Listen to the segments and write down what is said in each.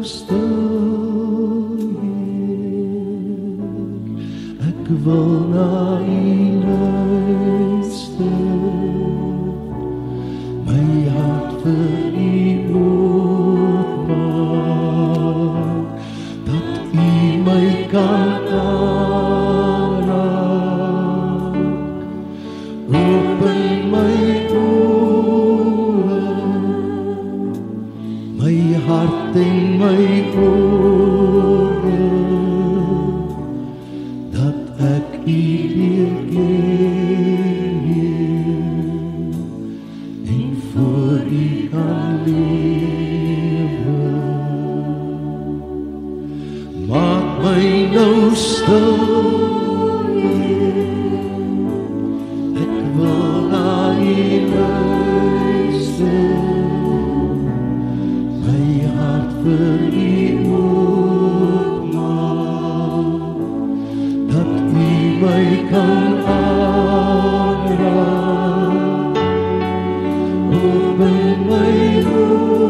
stil, Heer. Ek wil na U luister, my hart vir U oopmaak, dat U my kan aanraak. Open my oë, my hart en my ore, dat ek U leer ken en voor U kan lewe. Maak my nou stil, ek wil na U luister, my hart vir U oopmaak, dat U my kan aanraak. Open my oë,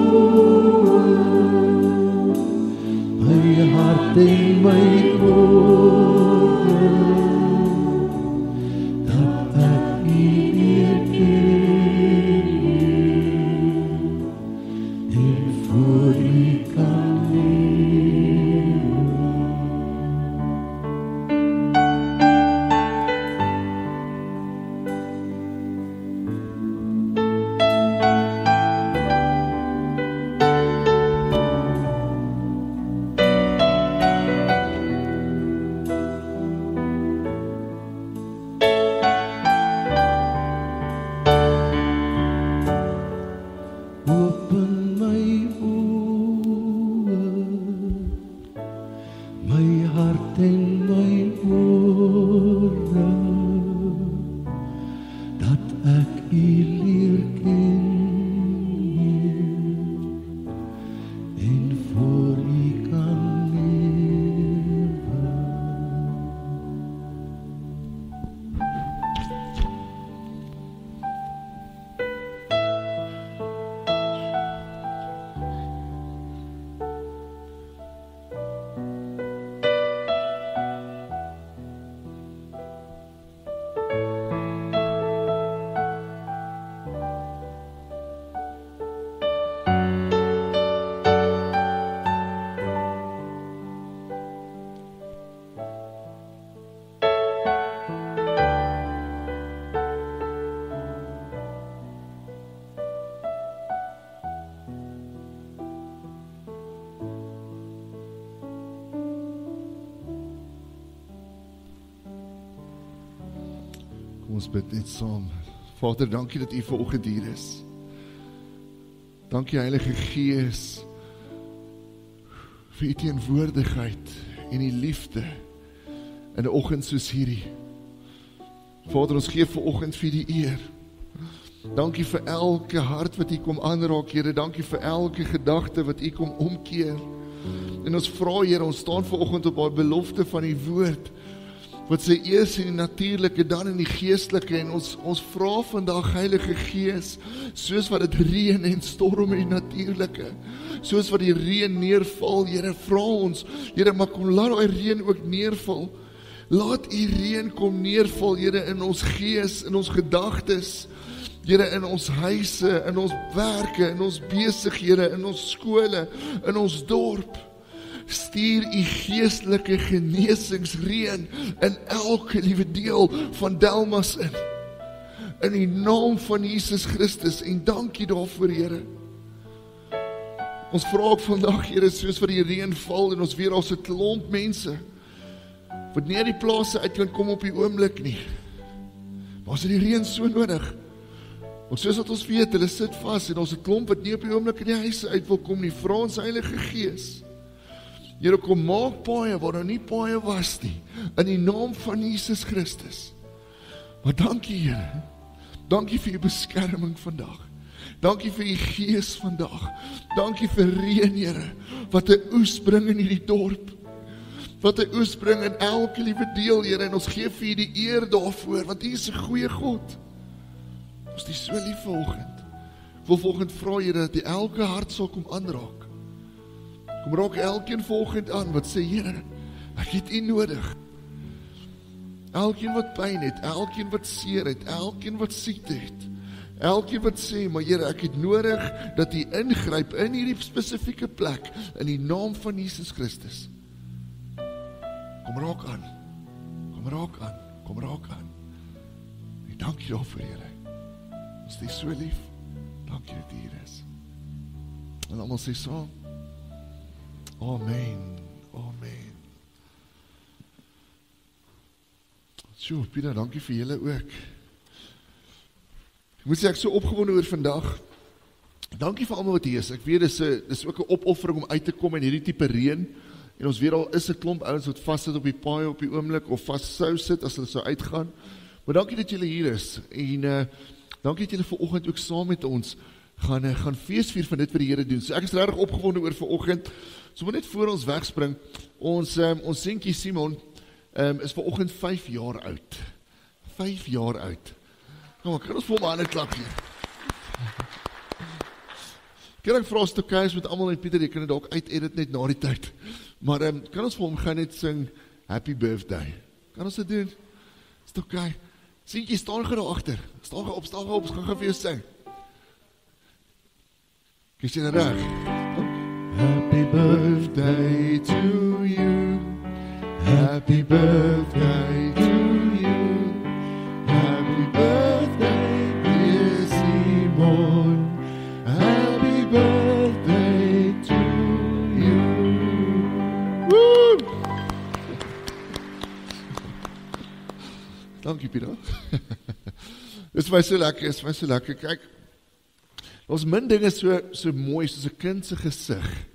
my hart en my ore, dat ek U leer ken en voor U kan lewe. Open my oë, my hart en my ore, dat ek U leer ken en voor U kan lewe. Kom ons bid net saam. Vader, dankie dat U vanoggend hier is. Dankie Heilige Gees vir U teenwoordigheid en U liefde in 'n oggend soos hierdie. Vader, ons gee vanoggend vir die eer. Dankie vir elke hart wat U kom aanraak, Here. Dankie vir elke gedagte wat U kom omkeer. En ons vra, Here, ons staan vanoggend op daai belofte van U woord, wat sê eers in die natuurlike, dan in die geestelike, en ons vra vandag, Heilige Gees, soos wat dit reën en storm in die natuurlike, soos wat die reën neerval, Here, vra ons, Here, maar kom laat daai reën ook neerval. Laat U reën kom neerval, Here, in ons gees, in ons gedagtes, Here, in ons huise, in ons werke, in ons besighede, in ons skole, in ons dorp. Stuur U geestelike genesingsreën in elke liewe deel van Delmas in die naam van Jesus Christus, en dankie daarvoor, Here. Ons vra ook vandag, Here, soos wat die reën val, en ons weer as 'n klomp mense wat nie uit die plase uit kan kom op die oomblik nie, maar ons het die reën so nodig. Want soos wat ons weet, hulle sit vas, en ons het klomp wat nie op die oomblik in die huise uit wil kom nie. Vra ons Heilige Gees, Here, kom maak paaie waar daar nie paaie was nie, in die naam van Jesus Christus. Maar dankie, Here, dankie vir U beskerming vandag. Dankie vir U Gees vandag. Dankie vir reën, Here, wat 'n oes bring in hierdie dorp, wat 'n oes bring in elke liewe deel, Here, en ons gee vir U die eer daarvoor, want U is 'n goeie God. Ons is so lief vanoggend. Ek wil vanoggend vra, Here, dat U elke hart sal kom aanraak. Kom raak elkeen vanoggend aan wat sê, Here, ek het U nodig. Elkeen wat pyn het, elkeen wat seer het, elkeen wat siekte het, elkeen wat sê, maar Here, ek het nodig dat U ingryp in hierdie spesifieke plek, in die naam van Jesus Christus. Kom raak aan, kom raak aan, kom raak aan. En dankie daarvoor, Here. Ons is so lief. Dankie dat U hier is. En almal sê saam, Amen, Amen. Sjoe, Pieter, dankie vir julle ook. Ek moet sê, ek so opgewonde oor vandag. Dankie vir almal wat hier is. Ek weet, dis ook 'n opoffering om uit te kom in hierdie tipe reën. En ons weet al is 'n klomp ouens wat vas sit op die paai op die oomblik, of vas sou sit as hulle sou uitgaan. Maar dankie dat julle hier is. En dankie dat julle vanoggend ook saam met ons gaan feesvier van dit wat die Here doen. So ek is regtig opgewonde oor vanoggend. So moet net voor ons wegspring. Ons seentjie Simon is vanoggend 5 jaar oud. 5 jaar oud. Kom, kan ons vir hom 'n ander klap gee? Kan ek vra as dit oké is met almal en Pieter, jy kan dit dalk uit-edit net na die tyd. Maar kan ons vir hom gaan net sing Happy Birthday? Kan ons dit doen? Is dit oké? Seentjie, staan gou daar agter. Staan gou op, ons gaan vir jou sing. Kies jy reg? Happy birthday to you. Happy birthday to you. Happy birthday, dear Simon. Happy birthday to you. Woo! Dankie, Pieter. Dit is my so lekker, Kyk, ons min dinge so mooi soos 'n kind se gesig,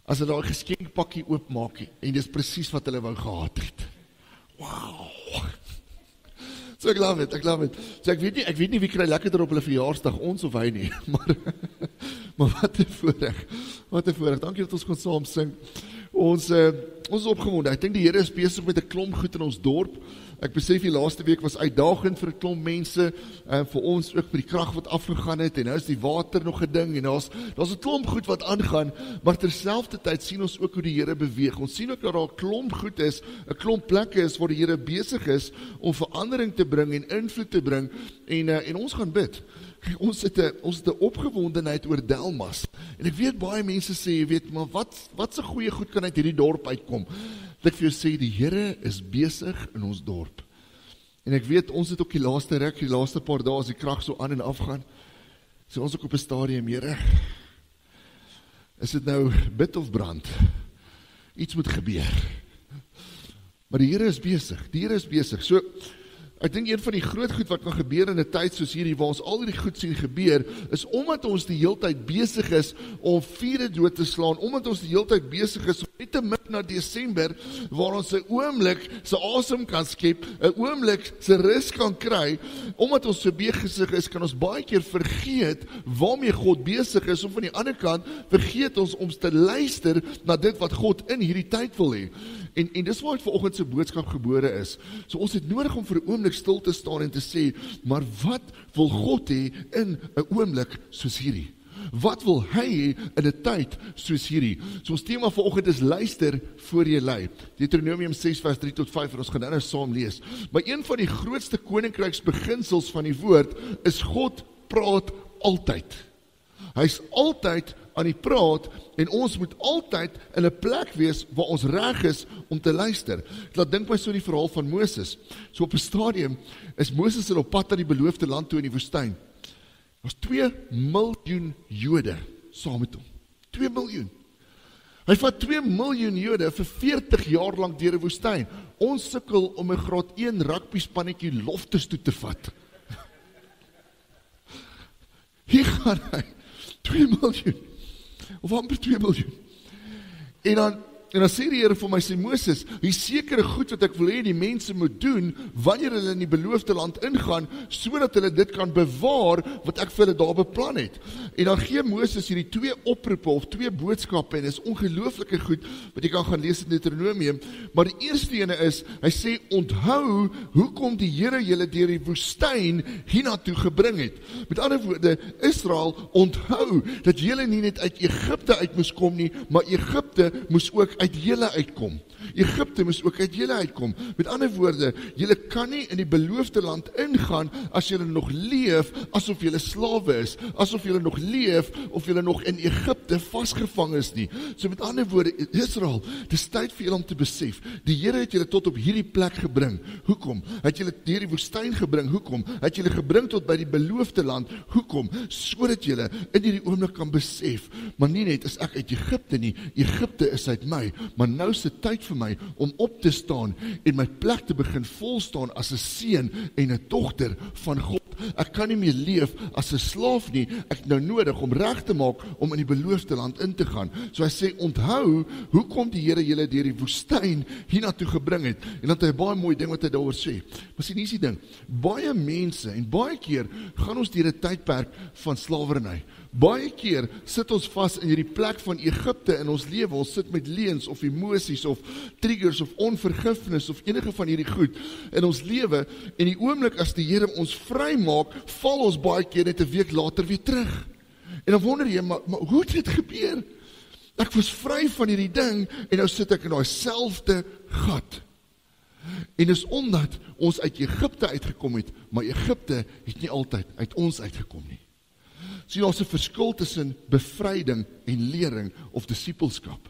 as hulle daai geskenkpakkie oopmaak, en dis presies wat hulle wou gehad het. Wow! So ek love it. So ek weet nie wie kry lekkerder op hulle verjaarsdag, ons of hy nie, maar wat 'n voorreg, dankie dat ons kon saam sing. Ons is opgewonde. Ek dink die Here is besig met 'n klomp goed in ons dorp. Ek besef die laaste week was uitdagend vir 'n klomp mense, vir ons ook met die krag wat afgegaan het, en nou is die water nog 'n ding, en daar's 'n klomp goed wat aangaan, maar terselfdertyd sien ons ook hoe die Here beweeg. Ons sien ook dat daar 'n klomp goed is, 'n klomp plekke is waar die Here besig is om verandering te bring en invloed te bring, en ons gaan bid. Ons het 'n opgewondenheid oor Delmas, en ek weet baie mense sê, jy weet, maar wat se goeie goed kan uit hierdie dorp uitkom? Dat ek vir jou sê, die Here is besig in ons dorp. En ek weet, ons het ook die laaste paar dae, as die krag so aan en af gaan, so ons ook op 'n stadium, Here, is dit nou bid of brand? Iets moet gebeur. Maar die Here is besig, so, ek dink een van die groot goed wat kan gebeur in 'n tyd soos hierdie, waar ons al hierdie goed sien gebeur, is omdat ons die heeltyd besig is om vure dood te slaan, omdat ons die heeltyd besig is om net te mik na Desember, waar ons 'n oomblik se asem kan skep, 'n oomblik se rus kan kry, omdat ons so besig is, kan ons baie keer vergeet waarmee God besig is, of van die ander kant, vergeet ons om te luister na dit wat God in hierdie tyd wil hê. En dis waar vanoggend se boodskap gebore is. So ons het nodig om vir 'n oomblik stil te staan en te sê, maar wat wil God hê in 'n oomblik soos hierdie? Wat wil hy hê in 'n tyd soos hierdie? So ons tema vanoggend is luister voor jy lei. Deuteronomium 6 vers 3 tot 5, en ons gaan nou saam lees. Maar een van die grootste koninkryksbeginsels van die woord is God praat altyd. Hy's altyd aan die praat, en ons moet altyd in 'n plek wees waar ons reg is om te luister. Ek laat dink my so die verhaal van Moses. So op 'n stadium is Moses op pad na die beloofde land toe in die woestyn. Daar's 2 miljoen Jode saam met hom. 2 miljoen. Hy vat 2 miljoen Jode vir 40 jaar lank deur die woestyn. Ons sukkel om 'n graad 1 rugby spannetjie Loftus toe te vat. Hier gaan hy. 2 miljoen. Of amper 2 miljoen. En En dan sê die Here vir my, sê Moses, die sekere goed wat ek wil hê die mense moet doen, wanneer hulle in die beloofde land ingaan, sodat hulle dit kan bewaar, wat ek vir hulle daar beplan het. En dan gee Moses hierdie 2 oproepe, of 2 boodskappe, en dit is ongelooflike goed, wat jy kan gaan lees in Deuteronomium, maar die eerste ene is, hy sê, onthou, hoekom die Here julle deur die woestyn hiernatoe gebring het. Met ander woorde, Israel, onthou, dat julle nie net uit Egipte uit moes kom nie, maar Egipte moes ook uit julle uitkom. Egipte moes ook uit julle uitkom. Met ander woorde, julle kan nie in die beloofde land ingaan as julle nog leef asof julle slawe is, asof julle nog leef of julle nog in Egipte vasgevang is nie. So met ander woorde, Israel, dis tyd vir julle om te besef, die Here het julle tot op hierdie plek gebring. Hoekom? Het julle deur die woestyn gebring. Hoekom? Het julle gebring tot by die beloofde land. Hoekom? Sodat julle in hierdie oomblik kan besef, maar nie net is ek uit Egipte nie, Egipte is uit my, maar nou is dit tyd vir my om op te staan en my plek te begin volstaan as 'n seun en 'n dogter van God. Ek kan nie meer leef as 'n slaaf nie, ek het nou nodig om reg te maak om in die beloofde land in te gaan. So hy sê, onthou, hoekom die Here julle deur die woestyn hiernatoe gebring het, en dat hy baie mooi ding wat hy daaroor sê. Maar sien, hier is die ding, baie mense, en baie keer gaan ons deur 'n tydperk van slawerny. Baie keer sit ons vas in hierdie plek van Egipte in ons lewe, ons sit met leuns of emosies of triggers of onvergifnis of enige van hierdie goed in ons lewe, en die oomblik as die Here ons vry maak, val ons baie keer net 'n week later weer terug. En dan wonder jy, maar hoe het dit gebeur? Ek was vry van hierdie ding, en nou sit ek in daai selfde gat. En dis omdat ons uit Egipte uitgekom het, maar Egipte het nie altyd uit ons uitgekom nie. Sien, ons 'n verskil tussen bevryding en lering of disippelskap.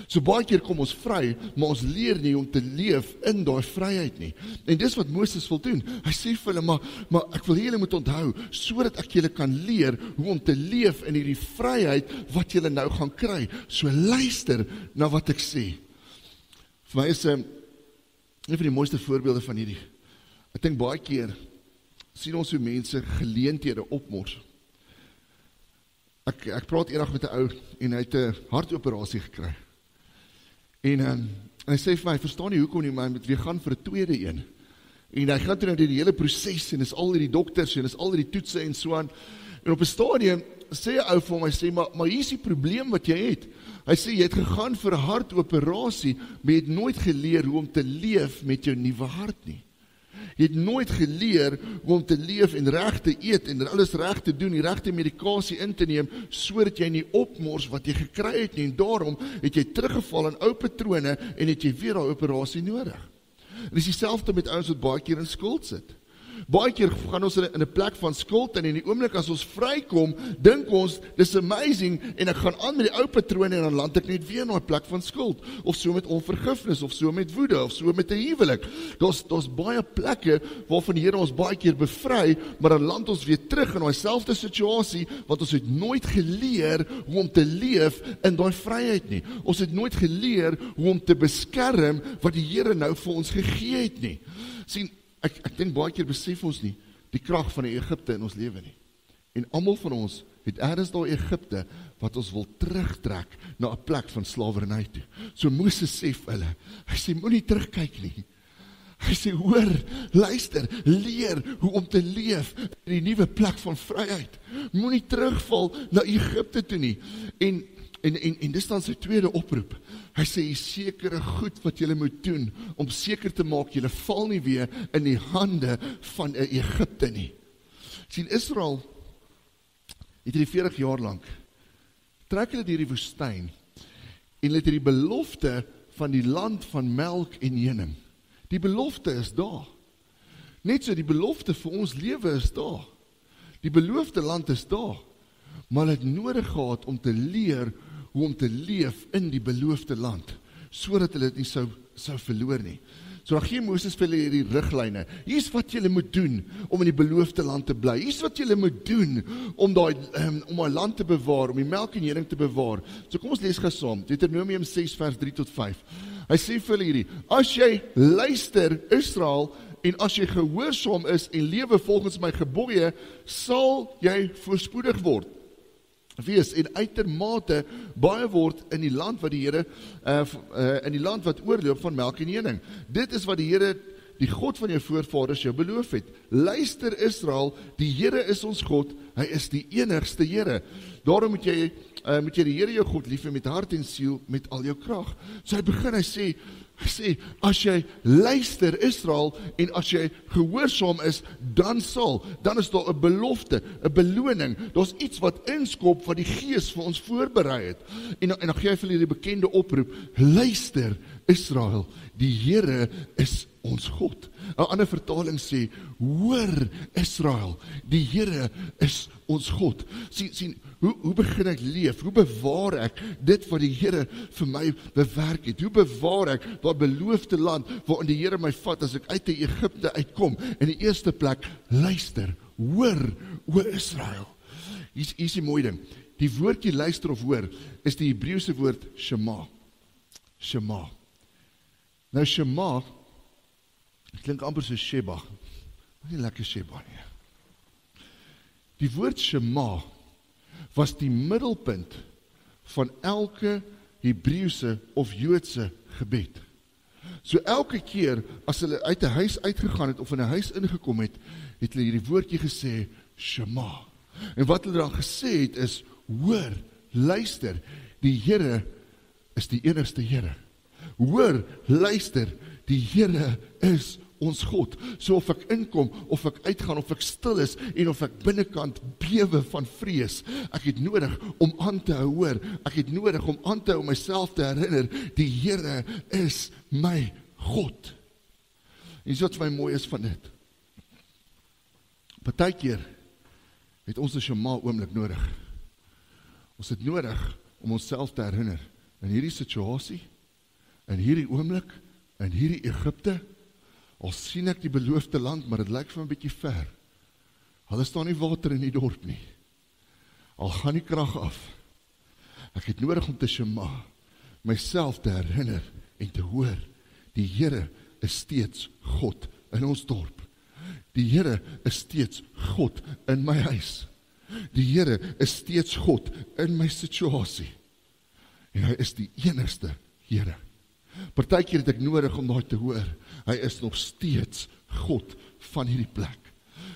So baie keer kom ons vry, maar ons leer nie om te leef in daai vryheid nie. En dis wat Moses wil doen. Hy sê vir hulle, maar ek wil hê julle moet onthou, sodat ek julle kan leer hoe om te leef in hierdie vryheid wat julle nou gaan kry. So luister na wat ek sê. Vir my is een van die mooiste voorbeelde van hierdie. Ek dink baie keer sien ons hoe mense geleenthede opmors. Ek praat eendag met 'n ou en hy het 'n hartoperasie gekry. En hy sê vir my, verstaan nie hoekom nie, maar hy moet weer gaan vir 'n tweede een. En hy gaan toe nou die hele proses en is al die dokters en is al die toetse en so aan. En op 'n stadium sê 'n ou vir hom, hy sê, maar hier is die probleem wat jy het. Hy sê, jy het gegaan vir 'n hartoperasie, maar jy het nooit geleer hoe om te leef met jou nuwe hart nie. Jy het nooit geleer hoe om te leef en reg te eet en alles reg te doen, die regte medikasie in te neem, sodat jy nie opmors wat jy gekry het nie, en daarom het jy teruggeval in ou patrone en het jy weer daai operasie nodig. En dis dieselfde met ouens wat baie keer in skuld sit. Baie keer gaan ons in 'n plek van skuld en in die oomblik as ons vrykom, dink ons, dis amazing, en ek gaan aan met die ou patrone en dan land ek net weer in 'n plek van skuld, of so met onvergifnis, of so met woede, of so met 'n huwelik. Daar's baie plekke waarvan die Here ons baie keer bevry, maar dan land ons weer terug in daai selfde situasie, want ons het nooit geleer hoe om te leef in daai vryheid nie. Ons het nooit geleer hoe om te beskerm wat die Here nou vir ons gegee het nie. Sien, Ek dink baie keer besef ons nie die krag van die Egipte in ons lewe nie. En almal van ons het ergens daai Egipte wat ons wil terugtrek na 'n plek van slawerny toe. So Moses sê vir hulle, hy sê moenie terugkyk nie. Hy sê hoor, luister, leer hoe om te leef in die nuwe plek van vryheid. Moenie terugval na Egipte toe nie. En dis dan sy tweede oproep. Hy sê, die sekere goed wat julle moet doen, om seker te maak, julle val nie weer in die hande van 'n Egipte nie. Sien, Israel het hierdie 40 jaar lank, trek hulle deur die woestyn, en hulle het die belofte van die land van melk en honing. Die belofte is daar. Net so, die belofte vir ons lewe is daar. Die beloofde land is daar. Maar hulle het nodig gehad om te leer hoe om te leef in die beloofde land, sodat hulle dit nie sou verloor nie. So dan gee Moses vir hulle hierdie riglyne. Hier's wat julle moet doen om in die beloofde land te bly. Hier's wat julle moet doen om daai land te bewaar, om die melk en honing te bewaar. So kom ons lees gou saam. Deuteronomium 6 vers 3 tot 5. Hy sê vir hulle hierdie: as jy luister, Israel, en as jy gehoorsaam is en lewe volgens my gebooie, sal jy voorspoedig word. wees en uitermate baie word in die land wat die Here in die land wat oorloop van melk en honing. Dit is wat die Here, die God van jou voorvaders jou beloof het. Luister Israel, die Here is ons God, hy is die enigste Here. Daarom moet jy die Here jou God lief hê met hart en siel, met al jou krag. So hy begin, hy sê, as jy luister Israel, en as jy gehoorsaam is, dan is daar 'n belofte, 'n beloning, daar's iets wat inskop wat die Gees vir ons voorberei het. En dan gee hy vir die bekende oproep, luister Israel, die Here is ons God. 'n ander vertaling sê, hoor Israel, die Here is ons God. Sien, hoe begin ek leef? Hoe bewaar ek dit wat die Here vir my bewerk het? Hoe bewaar ek daai beloofde land waarin die Here my vat as ek uit die Egipte uitkom? In die eerste plek, luister, hoor, o Israel. Hier is die mooi ding. Die woordjie luister of hoor is die Hebreëse woord shema. Shema. Nou shema klink amper so Sheba. Nie lekker Sheba nie. Die woord Shema was die middelpunt van elke Hebreëse of Joodse gebed. So elke keer as hulle uit 'n huis uitgegaan het of in 'n huis ingekom het, het hulle hierdie woordjie gesê Shema. En wat hulle dan gesê het is, hoor, luister, die Here is die enigste Here. Hoor, luister, die Here is ons God. So of ek inkom, of ek uitgaan, of ek stil is, en of ek binnekant bewe van vrees, ek het nodig om aan te hou hoor, ek het nodig om aan te hou myself te herinner, die Here is my God. En so wat vir my mooi is van dit. Partykeer het ons 'n Shema oomblik nodig. Ons het nodig om onsself te herinner, in hierdie situasie, in hierdie oomblik, in hierdie Egipte, al sien ek die beloofde land, maar dit lyk vir my 'n bietjie ver. Al is daar nie water in die dorp nie. Al gaan die krag af. Ek het nodig om te shema, myself te herinner en te hoor, die Here is steeds God in ons dorp. Die Here is steeds God in my huis. Die Here is steeds God in my situasie. En hy is die enigste Here. Partykeer het ek nodig om daai te hoor. Hy is nog steeds God van hierdie plek.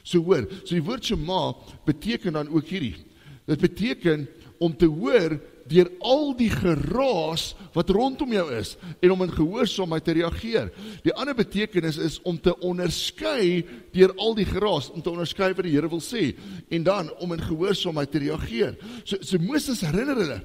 So hoor, so die woord Shema beteken dan ook hierdie. Dit beteken om te hoor deur al die geraas wat rondom jou is en om in gehoorsaamheid te reageer. Die ander betekenis is om te onderskei deur al die geraas, om te onderskei wat die Here wil sê en dan om in gehoorsaamheid te reageer. So Moses herinner hulle.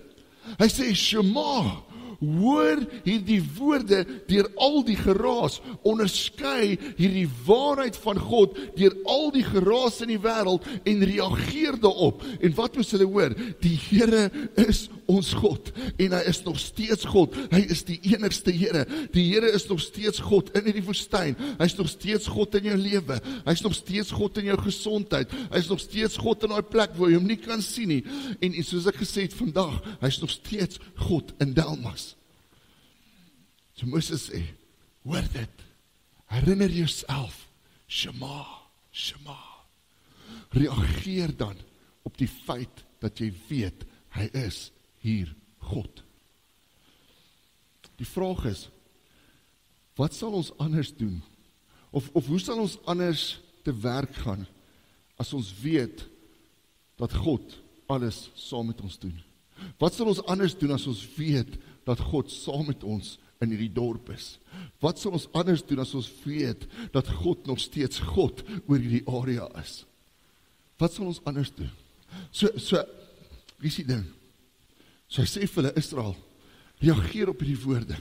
Hy sê Shema, hoor hierdie woorde deur al die geraas, onderskei hierdie waarheid van God deur al die geraas in die wêreld en reageer daarop. En wat moes hulle hoor? Die Here is ons God en hy is nog steeds God. Hy is die enigste Here. Die Here is nog steeds God in die woestyn. Hy is nog steeds God in jou lewe. Hy is nog steeds God in jou gesondheid. Hy is nog steeds God in daai plek waar jy hom nie kan sien nie. En soos ek gesê het vandag, hy is nog steeds God in Delmas. So Moses sê, hoor dit, herinner jouself, Shema, Shema. Reageer dan op die feit dat jy weet, hy is hier God. Die vraag is, wat sal ons anders doen? Of hoe sal ons anders te werk gaan, as ons weet, dat God alles saam met ons doen? Wat sal ons anders doen, as ons weet, dat God saam met ons in hierdie dorp is? Wat sal ons anders doen as ons weet dat God nog steeds God oor hierdie area is? Wat sal ons anders doen? So, wie is die ding? So hy sê vir hulle Israel, reageer op hierdie woorde.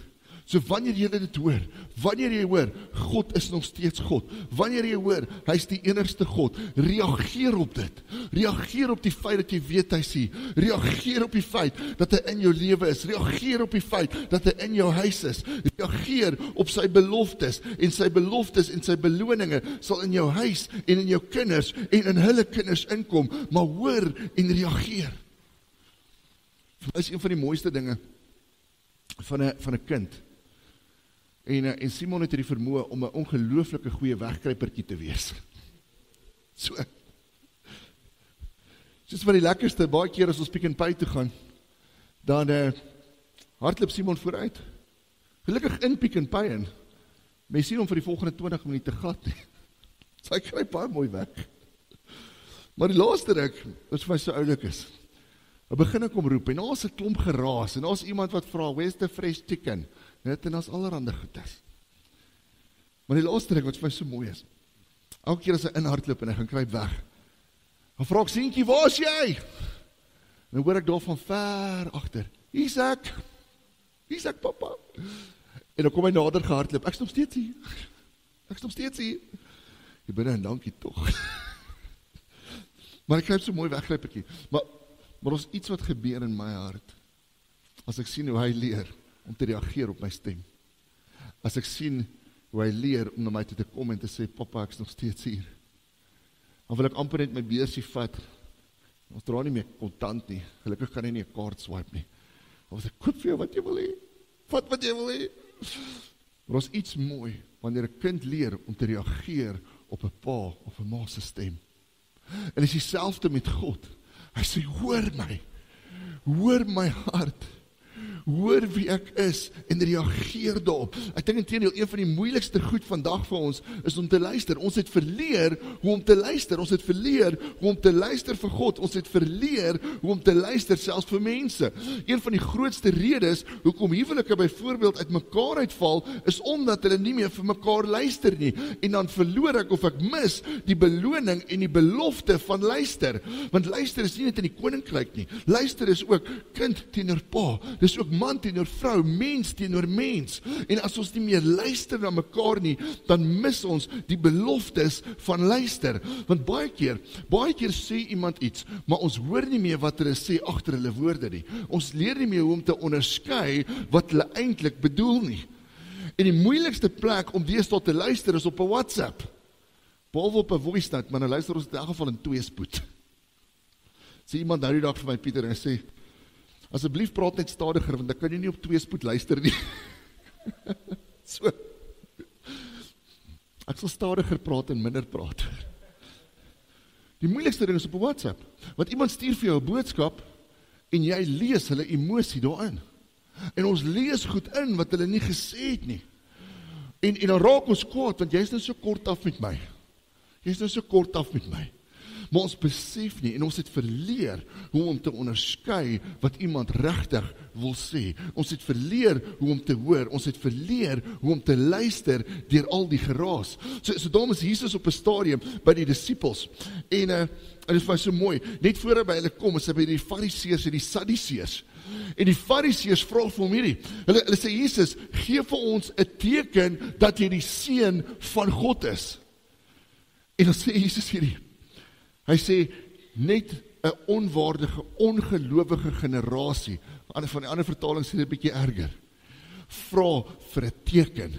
So wanneer jy dit hoor, wanneer jy hoor, God is nog steeds God, wanneer jy hoor, hy is die enigste God, reageer op dit, reageer op die feit dat jy weet hy sien, reageer op die feit dat hy in jou lewe is, reageer op die feit dat hy in jou huis is, reageer op sy beloftes en sy beloninge sal in jou huis en in jou kinders en in hulle kinders inkom, maar hoor en reageer. Dit is een van die mooiste dinge van 'n kind. En Simon het die vermoë om 'n ongelooflike goeie wegkruipertjie te wees. So. Dis van die lekkerste, baie keer as ons Pick n Pay toe gaan, dan hardloop Simon vooruit. Gelukkig in Pick n Pay in. Mens sien hom vir die volgende 20 minute glad nie. So hy kry baie mooi weg. Maar die laaste ruk, wat vir my so oulik is, dan begin ek om roep, en daar is 'n klomp geraas, en daar is iemand wat vra, where's the fresh chicken? Net, en daar is allerhande goedes. Maar die laaste ruk, wat vir my so mooi is, elke keer as hy inhardloop en hy gaan kruip weg, dan vra ek, seentjie, waar is jy? En dan hoor ek daar van ver agter, hier's ek papa. En dan kom hy nader gehardloop, ek is nog steeds hier. Jy binne en dankie tog. Maar ek kruip so mooi weg, maar ons iets wat gebeur in my hart, as ek sien hoe hy leer om te reageer op my stem, as ek sien hoe hy leer om na my toe te kom en te sê, papa, ek is nog steeds hier, dan wil ek amper net my beursie vat, ons dra nie meer kontant nie, gelukkig kan hy nie 'n kaart swipe nie, of ek koop vir jou wat jy wil hê, vat wat jy wil hê, maar ons iets mooi, wanneer 'n kind leer om te reageer op 'n pa of 'n ma se stem, en is dieselfde met God, hy sê, hoor my hart, hoor wie ek is, en reageer daarop. Ek dink inteendeel, een van die moeilikste goed vandag vir ons, is om te luister. Ons het verleer hoe om te luister, ons het verleer hoe om te luister vir God, ons het verleer hoe om te luister selfs vir mense. Een van die grootste redes, hoekom huwelike byvoorbeeld uit mekaar uitval, is omdat hulle nie meer vir mekaar luister nie, en dan verloor ek of ek mis die beloning en die belofte van luister, want luister is nie net in die koninkryk nie, luister is ook kind teenoor pa, dis ook man teenoor vrou, mens teenoor mens, en as ons nie meer luister na mekaar nie, dan mis ons die beloftes van luister, want baie keer sê iemand iets, maar ons hoor nie meer wat hulle sê agter hulle woorde nie, ons leer nie meer hoe om te onderskei wat hulle eintlik bedoel nie, en die moeilikste plek om deesdae te luister is op 'n WhatsApp, behalwe op 'n voice note, maar nou luister ons in elk geval in 2 spoed, sê iemand nou die dag vir my, Pieter, en hy sê, asseblief praat net stadiger, want ek kan jy nie op 2 spoed luister nie. So. Ek sal stadiger praat en minder praat. Die moeilikste ding is op 'n WhatsApp, want iemand stuur vir jou 'n boodskap, en jy lees hulle emosie daarin. En ons lees goed in, wat hulle nie gesê het nie. En dan raak ons kwaad, want jy is nou so kort af met my. Maar ons besef nie, en ons het verleer hoe om te onderskei wat iemand regtig wil sê. Ons het verleer hoe om te hoor, ons het verleer hoe om te luister deur al die geraas. So daarom is Jesus op 'n stadium by die disippels, en dit is vir my so mooi, net voor hy by hulle kom, is hy by die Fariseërs en die Sadduseërs. En die Fariseërs vra vir hom hierdie, hulle sê, Jesus, gee vir ons 'n teken dat jy die seun van God is. En dan sê Jesus hierdie, hy sê, net 'n onwaardige, ongelowige generasie, van die ander vertaling sê dit 'n bietjie erger, vra vir 'n teken.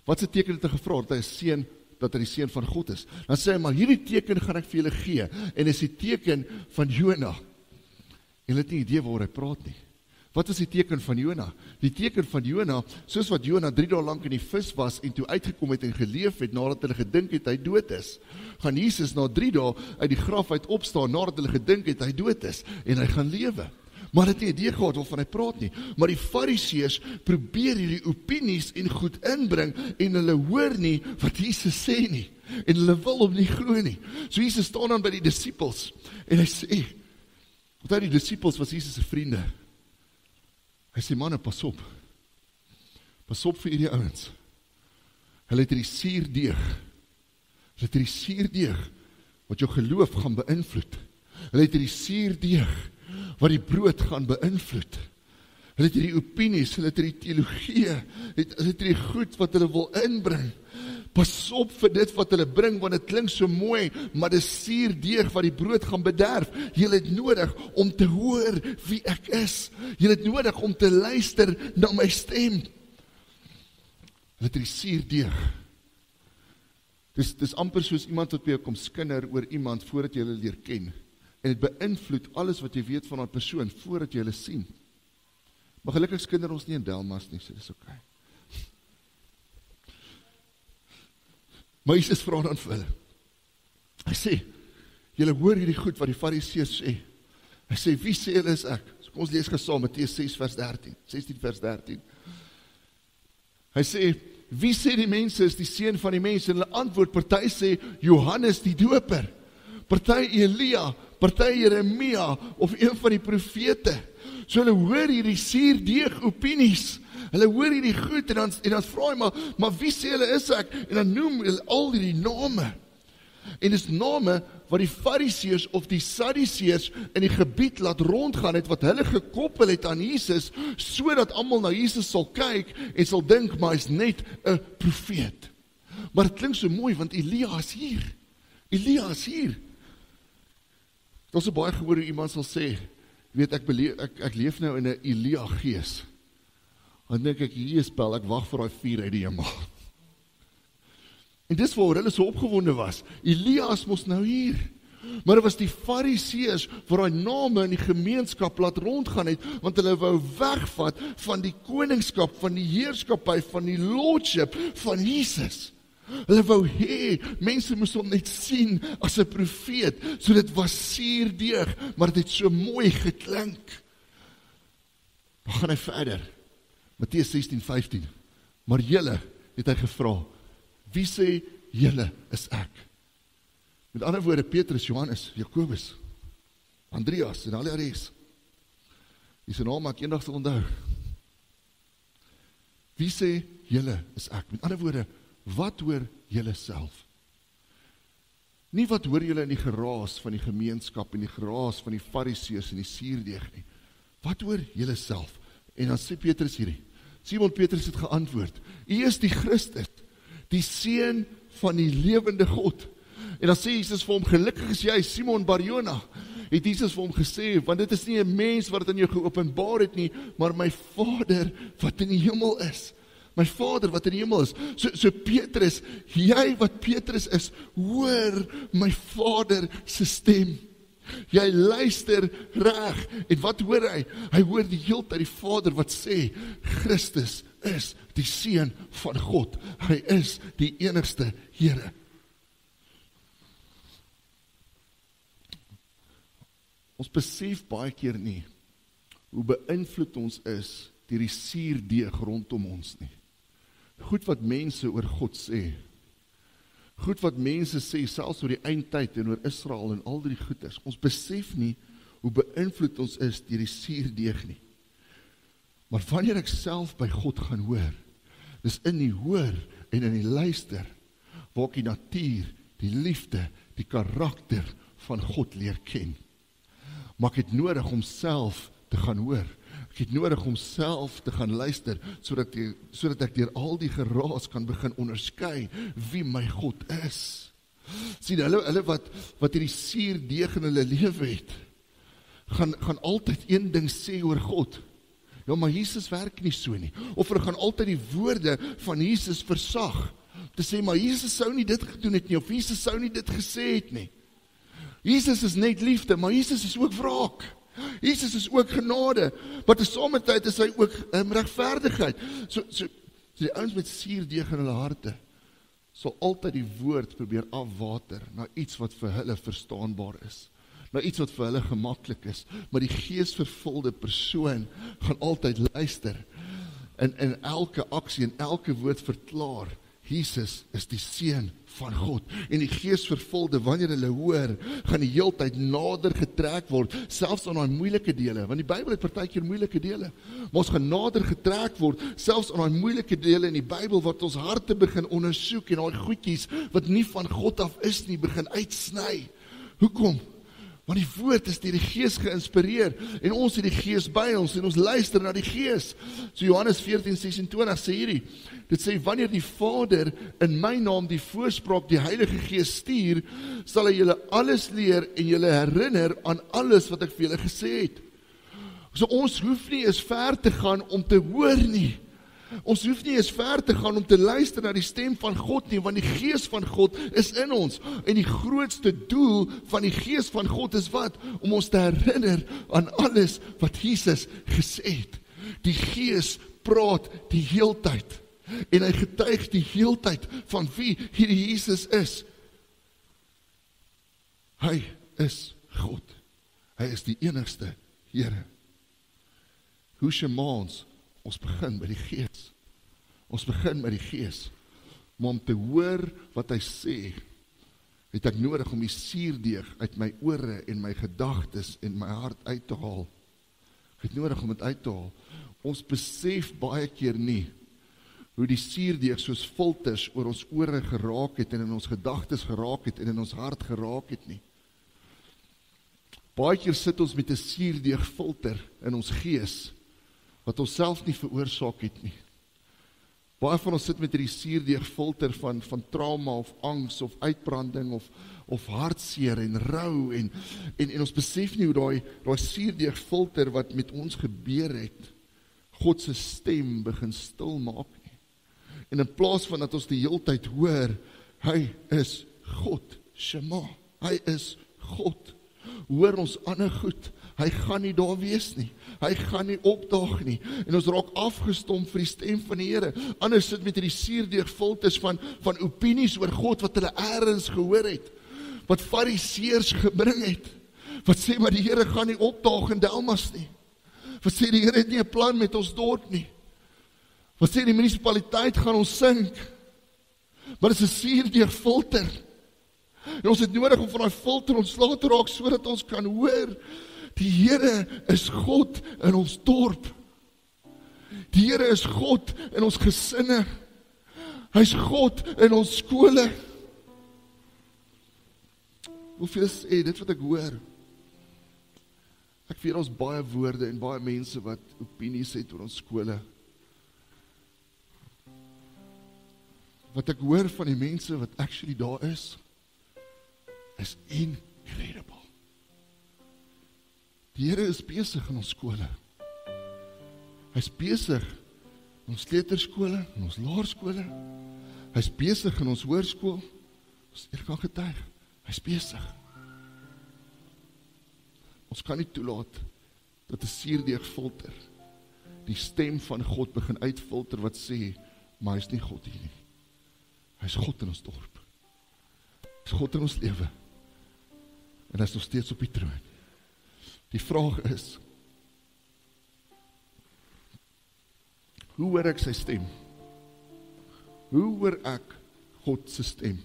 Wat 'n teken het hy gevra? Dat hy die seun van God is. Dan sê hy, maar hierdie teken gaan ek vir julle gee, en is die teken van Jona. En hulle het nie idee waaroor hy praat nie. Wat is die teken van Jona? Die teken van Jona, soos wat Jona 3 dae lank in die vis was, en toe uitgekom het en geleef het, nadat hulle gedink het hy dood is, gaan Jesus na 3 dae uit die graf uit opstaan, nadat hulle gedink het hy dood is, en hy gaan lewe. Maar het nie idee gehad waarvan hy praat nie. Maar die Fariseërs probeer hierdie opinies en goed inbring, en hulle hoor nie wat Jesus sê nie, en hulle wil hom nie glo nie. So Jesus staan dan by die disippels, en hy sê, want die disippels was Jesus se vriende. Hy sê, manne, pas op vir hierdie ouens. Hulle het hierdie suurdeeg, wat jou geloof gaan beïnvloed. Hulle het hierdie suurdeeg, wat die brood gaan beïnvloed. Hulle het hierdie opinies, hulle het hierdie teologie, hulle het hierdie goed wat hulle wil inbring. Pas op vir dit wat hulle bring, want dit klink so mooi, maar dit is suurdeeg wat die brood gaan bederf. Julle het nodig om te hoor wie ek is. Julle het nodig om te luister na my stem. Hulle het hierdie suurdeeg. Dis amper soos iemand wat by jou kom skinder oor iemand voordat jy hulle leer ken. En dit beïnvloed alles wat jy weet van 'n persoon voordat jy hulle sien. Maar gelukkig skinder ons nie in Delmas nie, so dis okay. Maar Jesus vra dan vir hulle. Hy sê, julle hoor hierdie goed wat die Fariseërs sê. Hy sê, wie sê julle is ek? So kom ons lees gesaam, Matteus 6 vers 13, 16 vers 13. Hy sê, wie sê die mense is die seun van die mense? En hulle antwoord, party sê, Johannes die doper, party Elia, party Jeremia, of een van die profete. So hulle hoor hierdie suurdeeg opinies, hulle hoor hierdie goed, en dan vra hy, maar wie sê hulle is ek? En dan noem hulle al hierdie name. En dis name wat die Fariseërs of die Sadduseërs in die gebied laat rondgaan het, wat hulle gekoppel het aan Jesus, sodat almal na Jesus sal kyk en sal dink, maar hy's net 'n profeet. Maar dit klink so mooi, want Elia is hier. Elia is hier. Dit is so baie gehoor hoe iemand sal sê, weet ek leef nou in 'n Elia gees. Dan dink ek, hier is Bel, ek wag vir daai vuur uit die hemel. En dis waar hulle so opgewonde was. Elias mos nou hier. Maar dit was die Fariseërs waar daai name in die gemeenskap laat rondgaan het, want hulle wou wegvat van die koningskap, van die heerskappy, van die lordship van Jesus. Hulle wou mense moes hom net sien as 'n profeet, so dit was suurdeeg, maar dit het so mooi geklink. Dan gaan hy verder, Matteus 16:15, maar julle, het hy gevra, wie sê julle is ek? Met ander woorde, Petrus, Johannes, Jakobus, Andreas en al die res. Die se naam ek eendag sal onthou. Wie sê julle is ek? Met ander woorde, wat hoor julle self? Nie wat hoor julle in die geraas van die gemeenskap en die geraas van die Fariseërs en die suurdeeg nie. Wat hoor julle self? En dan sê Petrus hierdie. Simon Petrus het geantwoord, U is die Christus, die seun van die lewende God. En dan sê Jesus vir hom, gelukkig is jy, Simon Barjona, het Jesus vir hom gesê, want dit is nie 'n mens wat dit aan jou geopenbaar het nie, maar my Vader wat in die hemel is. My Vader wat in die hemel is. So Petrus, jy wat Petrus is, hoor my Vader se stem. Jy luister reg, en wat hoor hy? Hy hoor die hele tyd die Vader wat sê, Christus is die seun van God. Hy is die enigste Here. Ons besef baie keer nie hoe beïnvloed ons is deur die suurdeeg rondom ons nie. Goed wat mense oor God sê. Goed wat mense sê, selfs oor die eindtyd en oor Israel en al die goeders. Ons besef nie hoe beïnvloed ons is deur die suurdeeg nie. Maar wanneer ek self by God gaan hoor, dis in die hoor en in die luister, waar ek die natuur, die liefde, die karakter van God leer ken. Maar ek het nodig om self te gaan hoor. Ek het nodig om self te gaan luister, sodat ek deur al die geraas kan begin onderskei wie my God is. Sien, hulle wat hierdie suurdeeg in hulle lewe het, gaan altyd een ding sê oor God. Ja, maar Jesus werk nie so nie. Of hulle gaan altyd die woorde van Jesus versag, te sê, maar Jesus sou nie dit gedoen het nie, of Jesus sou nie dit gesê het nie. Jesus is net liefde, maar Jesus is ook wraak. Jesus is ook genade, maar terselfdertyd is hy ook regverdigheid. So die ouens met suurdeeg in hulle harte, sal altyd die woord probeer afwater, na iets wat vir hulle verstaanbaar is, na iets wat vir hulle gemaklik is, maar die geesvervulde persoon gaan altyd luister, en in elke aksie, en elke woord verklaar, Jesus is die seun van God, en die geesvervulde, wanneer hulle hoor, gaan die heeltyd nader getrek word, selfs aan die moeilike dele, want die Bybel het partykeer moeilike dele, maar ons gaan nader getrek word, selfs aan die moeilike dele in die Bybel, wat ons harte begin ondersoek, en die goedjies, wat nie van God af is nie, begin uitsny. Hoekom? Want die woord is deur die Gees geïnspireer, en ons het die Gees by ons, en ons luister na die Gees. So Johannes 14:26 sê hierdie, dit sê, wanneer die Vader in my naam die voorspraak, die Heilige Gees stuur, sal hy julle alles leer, en julle herinner aan alles wat ek vir julle gesê het. So ons hoef nie eens ver te gaan om te hoor nie. Ons hoef nie eens ver te gaan om te luister na die stem van God nie, want die Gees van God is in ons. En die grootste doel van die Gees van God is wat? Om ons te herinner aan alles wat Jesus gesê het. Die Gees praat die heeltyd, en hy getuig die heeltyd van wie hierdie Jesus is. Hy is God. Hy is die enigste Here. Hoe shema ons begin by die Gees. Ons begin by die Gees. Maar om te hoor wat hy sê, het ek nodig om die suurdeeg uit my ore en my gedagtes en my hart uit te haal. Ek het nodig om dit uit te haal. Ons besef baie keer nie hoe die suurdeeg soos filters oor ons ore geraak het en in ons gedagtes geraak het en in ons hart geraak het nie. Baie keer sit ons met 'n suurdeeg filter in ons gees wat ons self nie veroorsaak het nie. Baie van ons sit met hierdie suurdeeg filter van trauma of angs of uitbranding of hartseer en rou en ons besef nie hoe daai suurdeeg filter wat met ons gebeur het, God se stem begin stil maak nie. En in plaas van dat ons die heeltyd hoor, hy is God, Shema, hy is God. Hoor ons ander goed, hy gaan nie daar wees nie, hy gaan nie opdaag nie, en ons raak afgestomp vir die stem van die Here. Anders sit met die suurdeeg filters van opinies oor God, wat hulle eers gehoor het, wat fariseërs gebring het, wat sê maar die Here gaan nie opdaag in Delmas nie, wat sê die Here het nie 'n plan met ons dorp nie, wat sê die munisipaliteit gaan ons sink, maar dit is 'n suurdeeg filter. En ons het nodig om van daai filter ontslae te raak, sodat ons kan hoor, die Here is God in ons dorp. Die Here is God in ons gesinne. Hy is God in ons skole. Hoeveel sê dit wat ek hoor? Ek weet ons baie woorde en baie mense wat opinies het oor ons skole. Wat ek hoor van die mense wat actually daar is incredible. Die Here is besig in ons skole. Hy is besig in ons kleuterskole, in ons laerskole. Hy is besig in ons hoërskool. Ons kan getuig. Hy is besig. Ons kan nie toelaat dat 'n suurdeeg filter die stem van God begin uitfilter wat sê, maar hy is nie God hier nie. Hy is God in ons dorp. Hy is God in ons lewe. En hy is nog steeds op die troon. Die vraag is, hoe hoor ek sy stem? Hoe hoor ek God se stem?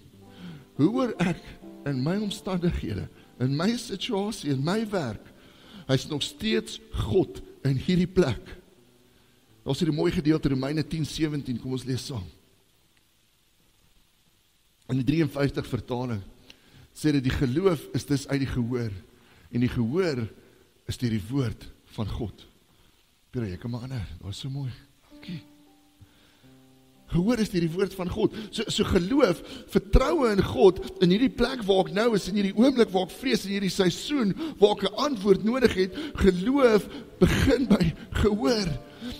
Hoe hoor ek in my omstandighede, in my situasie, in my werk? Hy is nog steeds God in hierdie plek. Daar is 'n mooi gedeelte, Romeine 10:17, kom ons lees saam. In die 53 vertaling sê dit, die geloof is dus uit die gehoor, en die gehoor is deur die woord van God. Pere, jy kan maar ander, dat is so mooi. Dankie. Gehoor is deur die woord van God. So geloof, vertroue in God, in hierdie plek waar ek nou is, in hierdie oomblik waar ek vrees, in hierdie seisoen waar ek 'n antwoord nodig het, geloof begin by gehoor.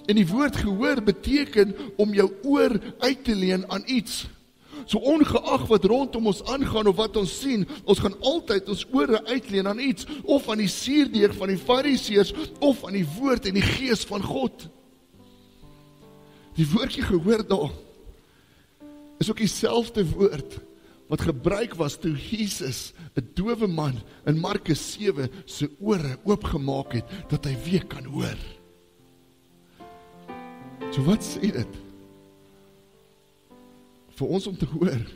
En die woord gehoor beteken om jou oor uit te leen aan iets. So ongeag wat rondom ons aangaan of wat ons sien, ons gaan altyd ons ore uitleen aan iets, of aan die suurdeeg van die fariseërs, of aan die woord en die gees van God. Die woordjie gehoor daar, is ook dieselfde woord, wat gebruik was toe Jesus, 'n dowe man, in Markus 7, sy ore oopgemaak het, dat hy weer kan hoor. So wat sê dit? Vir ons om te hoor,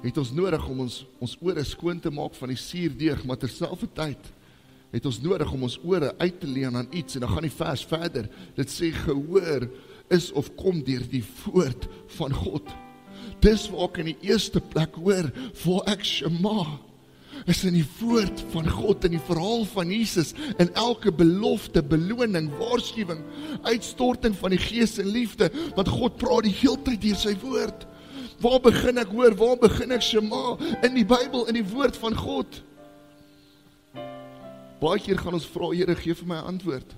het ons nodig om ons ore skoon te maak van die suurdeeg, maar terselfdertyd het ons nodig om ons ore uit te leen aan iets, en dan gaan die vers verder, dit sê gehoor is of kom deur die woord van God. Dis waar ek in die eerste plek hoor, waar ek Shema, is in die woord van God, in die verhaal van Jesus, in elke belofte, beloning, waarskuwing, uitstorting van die Gees en liefde, want God praat die heeltyd deur sy woord. Waar begin ek hoor, waar begin ek Shema? In die Bybel, in die woord van God. Baie keer gaan ons vra, Here, gee vir my 'n antwoord.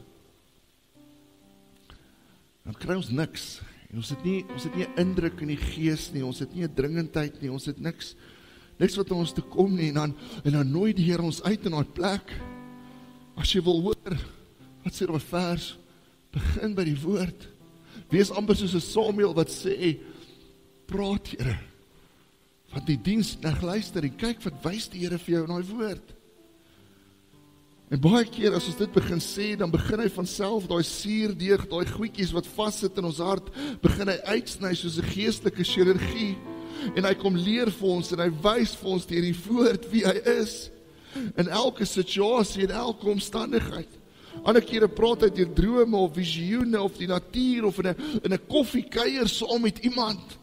Dan kry ons niks, en ons het nie 'n indruk in die gees nie, ons het nie 'n dringendheid nie, ons het niks wat ons te kom nie, en dan nooi die Here ons uit in daai plek. As jy wil hoor, wat sê daai vers? Begin by die woord. Wees amper soos 'n Samuel wat sê, praat Here, van die diensknegt luister en kyk wat wys die Here vir jou in daai woord. En baie keer as ons dit begin sê, dan begin hy van self daai suurdeeg, daai goedjies wat vassit in ons hart, begin hy uitsny soos 'n geestelike chirurgie. En hy kom leer vir ons en hy wys vir ons deur die woord wie hy is. In elke situasie, in elke omstandigheid. Ander kere praat hy deur drome of visioene of die natuur of in 'n koffiekuier saam met iemand.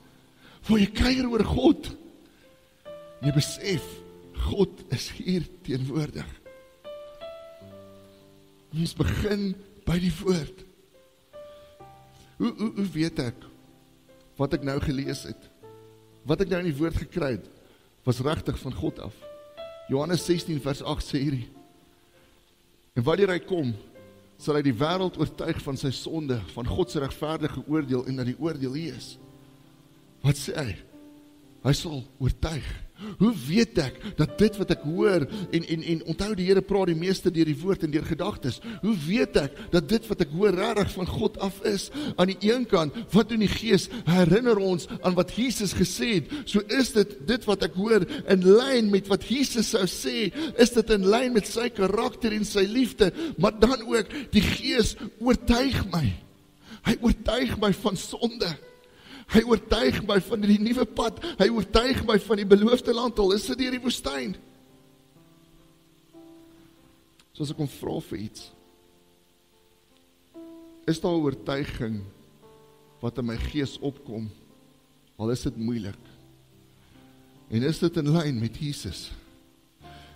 Waar jy kuier oor God. En jy besef, God is hier teenwoordig. Ons begin by die woord. Hoe weet ek wat ek nou gelees het? Wat ek nou in die woord gekry het, was regtig van God af. Johannes 16 vers 8 sê hierdie. En wanneer hy kom, sal hy die wêreld oortuig van sy sonde, van God se regverdige oordeel en dat die oordeel hier is. Wat sê hy? Hy sal oortuig. Hoe weet ek dat dit wat ek hoor, en onthou die Here praat die meeste deur die woord en deur gedagtes, hoe weet ek dat dit wat ek hoor regtig van God af is? Aan die een kant, wat doen die Gees? Herinner ons aan wat Jesus gesê het. So is dit wat ek hoor in lyn met wat Jesus sou sê, is dit in lyn met sy karakter en sy liefde, maar dan ook die Gees oortuig my. Hy oortuig my van sonde. Hy oortuig my van die nuwe pad. Hy oortuig my van die beloofde land, al is dit deur die woestyn. So as ek hom vra vir iets, is daar 'n oortuiging wat in my gees opkom, al is dit moeilik. En is dit in lyn met Jesus?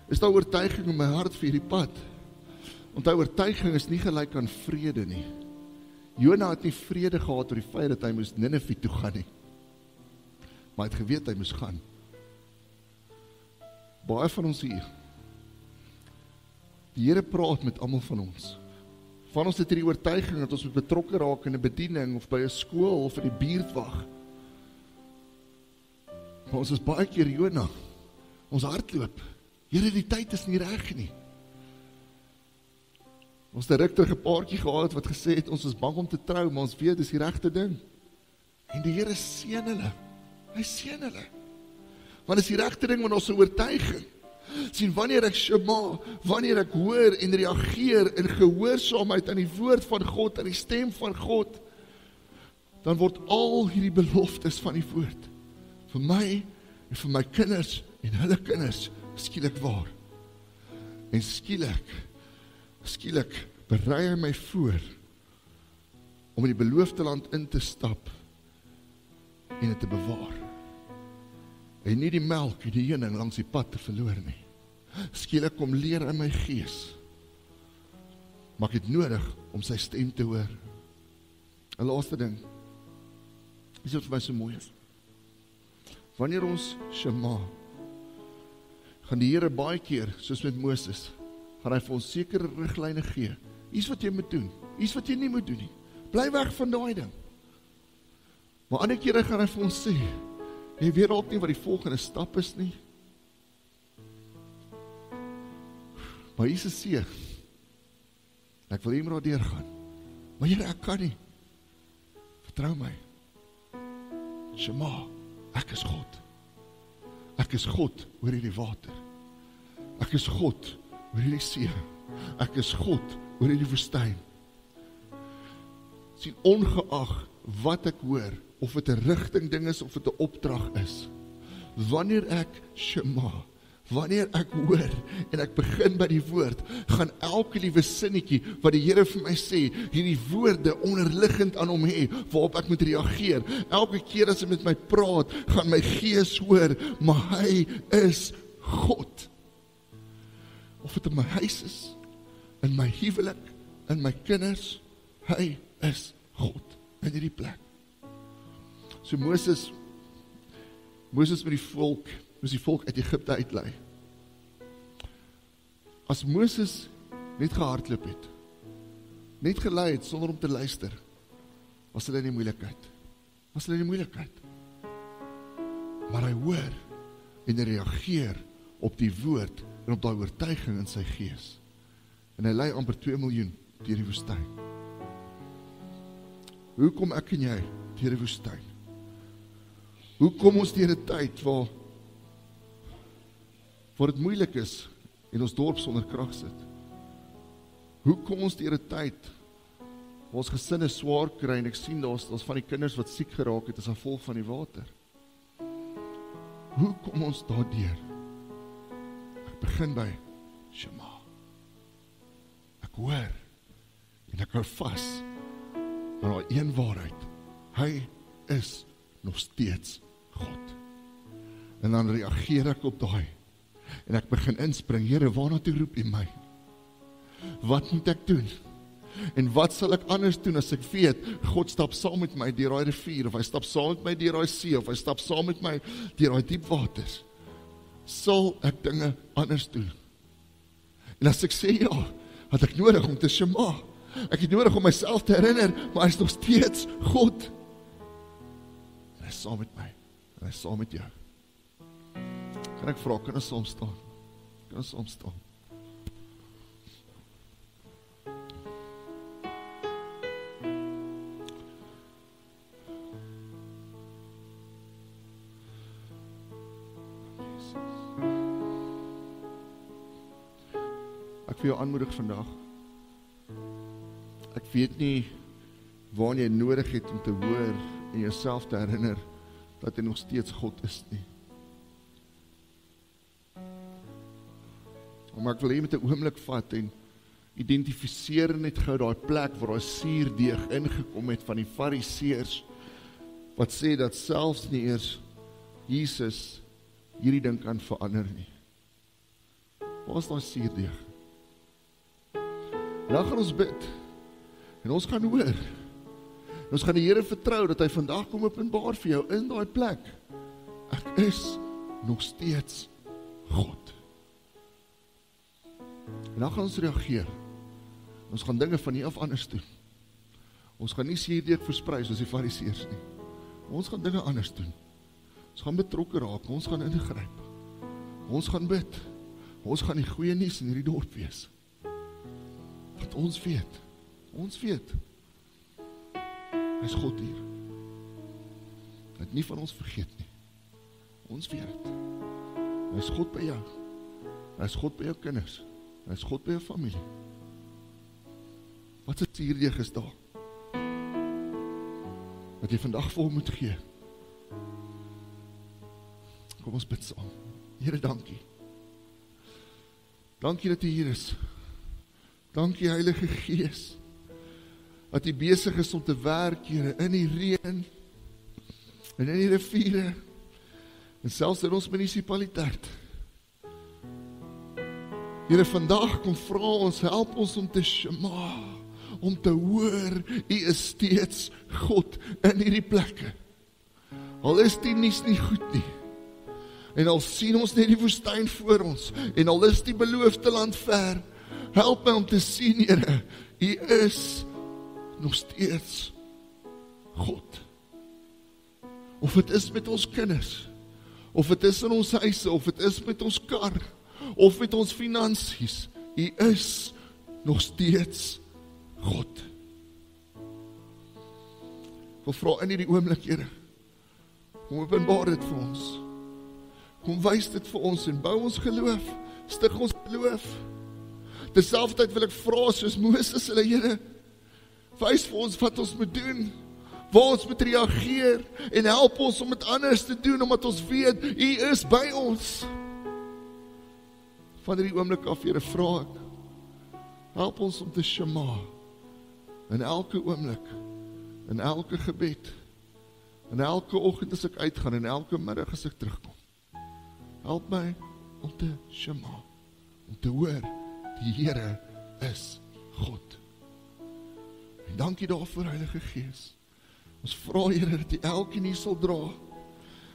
Is daar oortuiging in my hart vir hierdie pad? Want oortuiging is nie gelyk aan vrede nie. Jona het nie vrede gehad oor die feit dat hy moes Ninive toe gaan nie. Maar hy het geweet hy moes gaan. Baie van ons hier. Die Here praat met almal van ons. Van ons het hierdie oortuiging dat ons moet betrokke raak in 'n bediening of by 'n skool of in die buurtwag. Maar ons is baie keer Jona. Ons hardloop. Here, die tyd is nie reg nie. Ons het 'n ruk terug 'n paartjie gehad wat gesê het, ons is bang om te trou, maar ons weet, dis die regte ding. En die Here seën hulle. Hy seën hulle. Want dis die regte ding, want ons is 'n oortuiging. Sien, wanneer ek shema, wanneer ek hoor en reageer in gehoorsaamheid aan die woord van God, aan die stem van God, dan word al hierdie beloftes van die woord, vir my en vir my kinders en hulle kinders, skielik waar. En skielik berei hy my voor om in die beloofde land in te stap en dit te bewaar. En nie die melk en die heuning langs die pad te verloor nie. Skielik kom leer in my gees. Maar ek het nodig om sy stem te hoor. 'n laaste ding. Is wat vir my so mooi is. Wanneer ons shema, gaan die Here baie keer, soos met Moses, gaan hy vir ons sekere riglyne gee. Iets wat jy moet doen, iets wat jy nie moet doen nie. Bly weg van daai ding. Maar ander kere gaan hy vir ons sê, jy weet ook nie wat die volgende stap is nie. Maar Jesus sê, ek wil hom daardeur gaan. Maar Here, ek kan nie. Vertrou my. Shema, ek is God. Ek is God oor hierdie water. Ek is God oor hierdie see. Ek is God oor hierdie woestyn. Sien, ongeag wat ek hoor, of dit 'n rigting ding is, of dit 'n opdrag is, wanneer ek shema, wanneer ek hoor, en ek begin by die woord, gaan elke liewe sinnetjie, wat die Here vir my sê, hierdie woorde onderliggend aan hom hê, waarop ek moet reageer. Elke keer as hy met my praat, gaan my gees hoor, maar hy is God. Of dit in my huis is, in my huwelik, in my kinders, hy is God in hierdie plek. So Moses met die volk, moes die volk uit Egipte uitlei. As Moses net gehardloop het, net gelei het sonder om te luister, was hulle in die moeilikheid. Maar hy hoor en hy reageer op die woord en op daai oortuiging in sy gees. En hy lei amper 2 miljoen deur die woestyn. Hoe kom ek en jy deur die woestyn? Hoe kom ons deur 'n tyd waar waar dit moeilik is en ons dorp sonder krag sit? Hoe kom ons deur 'n tyd waar ons gesinne swaar kry en ek sien daar's van die kinders wat siek geraak het as gevolg van die water? Hoe kom ons daardeur? Ek begin by Shema. Ek hoor en ek hou vas aan daai een waarheid. Hy is nog steeds God. En dan reageer ek op daai en ek begin inspring. Here, waarna toe roep U my? Wat moet ek doen? En wat sal ek anders doen as ek weet, God stap saam met my deur daai rivier, of hy stap saam met my deur daai see, of hy stap saam met my deur daai diep waters? Sal ek dinge anders doen? En as ek sê ja, had ek nodig om te shema. Ek het nodig om myself te herinner, maar hy is nog steeds God. En hy is saam met my, en hy is saam met jou. Kan ek vra, kan ons saam staan? Kan ons saam staan? Ek wil jou aanmoedig vandag. Ek weet nie waar jy nodig het om te hoor en jouself te herinner dat hy nog steeds God is nie. Maar ek wil hier met 'n oomblik vat en identifiseer net gou daai plek waar daai suurdeeg ingekom het van die fariseërs wat sê dat selfs nie eers Jesus hierdie ding kan verander nie. Waar is daai suurdeeg? En dan gaan ons bid en ons gaan hoor. En ons gaan die Here vertrou dat hy vandag kom openbaar vir jou in daai plek. Ek is nog steeds God. En dan gaan ons reageer. Ons gaan dinge van hier af anders doen. Ons gaan nie suurdeeg versprei soos die fariseërs nie. Ons gaan dinge anders doen. Ons gaan betrokke raak, ons gaan ingryp. Ons gaan bid. Ons gaan die goeie nuus in hierdie dorp wees. Wat ons weet. Hy is God hier. Hy het nie van ons vergeet nie. Ons weet het. Hy is God by jou. Hy is God by jou kinders. Hy is God by jou familie. Wat 'n suurdeeg is daar? Wat jy vandag vir hom moet gee. Kom ons bid saam. Here, dankie. Dankie dat U hier is. Dankie Heilige Gees, dat U besig is om te werk, Here, in die reën, en in die riviere, en selfs in ons munisipaliteit. Here, vandag kom vra ons, help ons om te shema, om te hoor, U is steeds God in hierdie plekke. Al is die nuus nie goed nie, en al sien ons net die woestyn voor ons, en al is die beloofde land ver, help my om te sien, Here, U is nog steeds God. Of het is met ons kinders, of het is in ons huise, of het is met ons kar, of met ons finansies, U is nog steeds God. Ek wil vra in hierdie oomblik, Here, kom openbaar dit vir ons. Kom wys dit vir ons en bou ons geloof, stig ons geloof. Terselfdertyd wil ek vra soos Moses, hulle Here, wys vir ons wat ons moet doen, waar ons moet reageer, en help ons om dit anders te doen, omdat ons weet, U is by ons. Van hierdie oomblik af, Here, vra ek, help ons om te shema, in elke oomblik, in elke gebed, in elke oggend as ek uitgaan, en elke middag as ek terugkom. Help my om te shema, om te hoor, die Here is God. En dankie daarvoor, Heilige Gees. Ons vra, Here, dat U elkeen hier sal dra,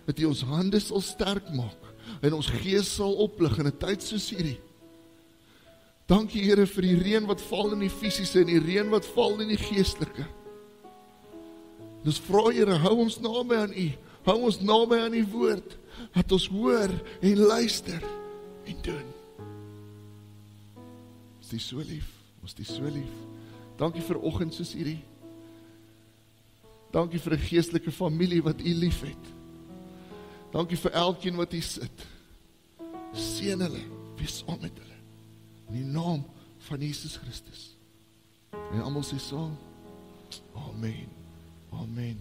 dat U ons hande sal sterk maak, en ons gees sal oplig in 'n tyd soos hierdie. Dankie, Here, vir die reën wat val in die fisiese, en die reën wat val in die geestelike. En ons vra, Here, hou ons naby aan U, hou ons naby aan U woord, dat ons hoor en luister en doen. Ons is so lief. Dankie vir oggend soos hierdie. Dankie vir 'n geestelike familie wat U lief het. Dankie vir elkeen wat hier sit. Seën hulle, wees saam met hulle. In die naam van Jesus Christus. En almal sê saam, amen, amen.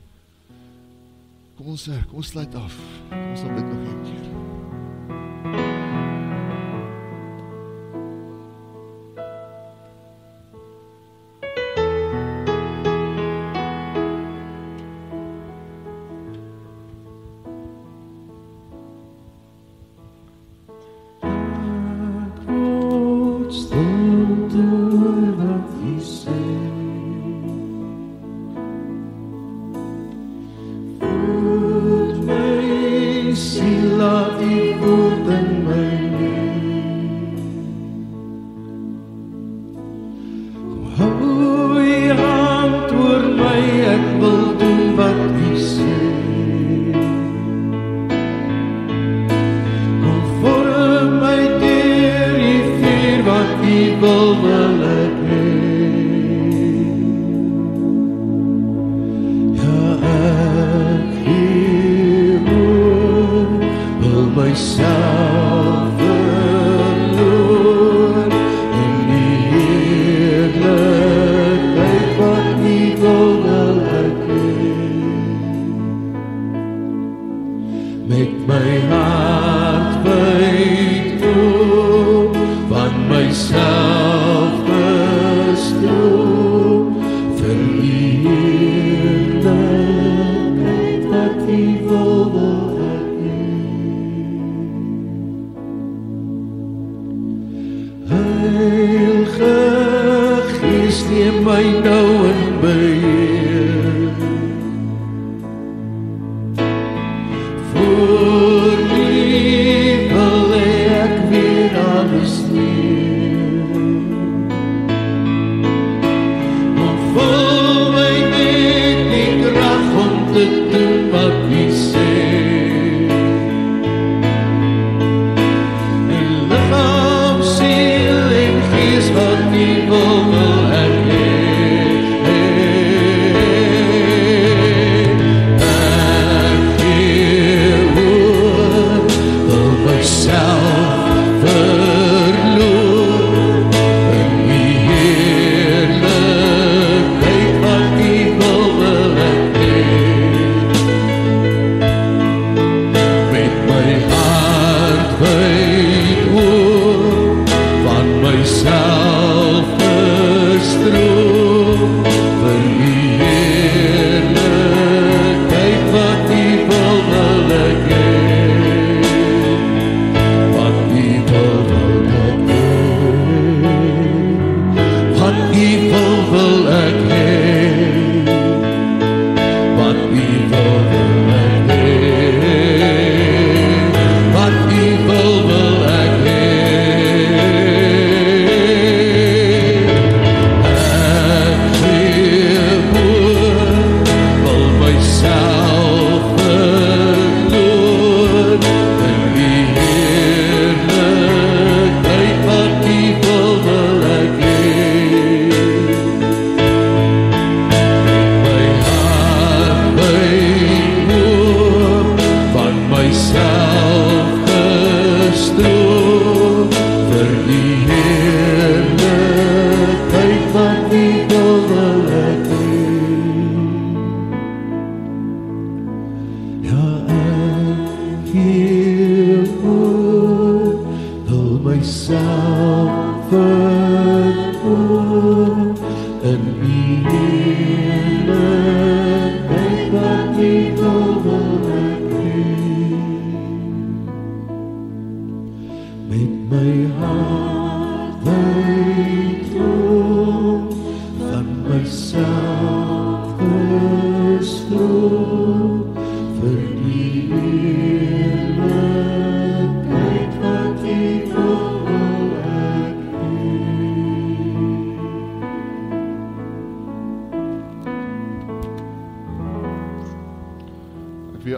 Kom ons sluit af, kom ons bid nog een keer.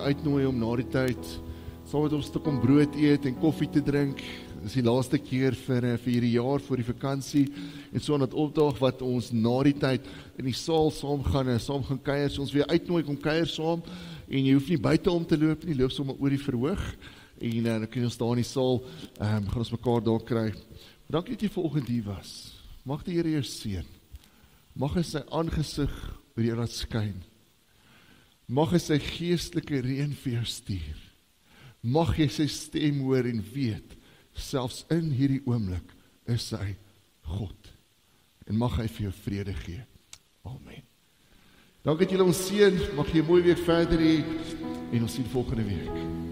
Uitnooi om na die tyd saam met ons te kom brood eet en koffie te drink. Dit is die laaste keer vir hierdie jaar voor die vakansie en so aan dat opdag wat ons na die tyd in die saal saam gaan kuier. So ons weer uitnooi kom kuier saam en jy hoef nie buite om te loop nie, loop sommer oor die verhoog En dan kan ons daar in die saal, gaan ons mekaar daar kry. Dankie dat jy vanoggend hier was. Mag die Here jou seën. Mag hy sy aangesig oor jou laat skyn. Mag hy sy geestelike reën vir jou stuur. Mag jy sy stem hoor en weet, selfs in hierdie oomblik is hy God. En mag hy vir jou vrede gee. Amen. Dankie dat julle ons seën. Mag jy 'n mooi week verder hê en ons sien volgende week.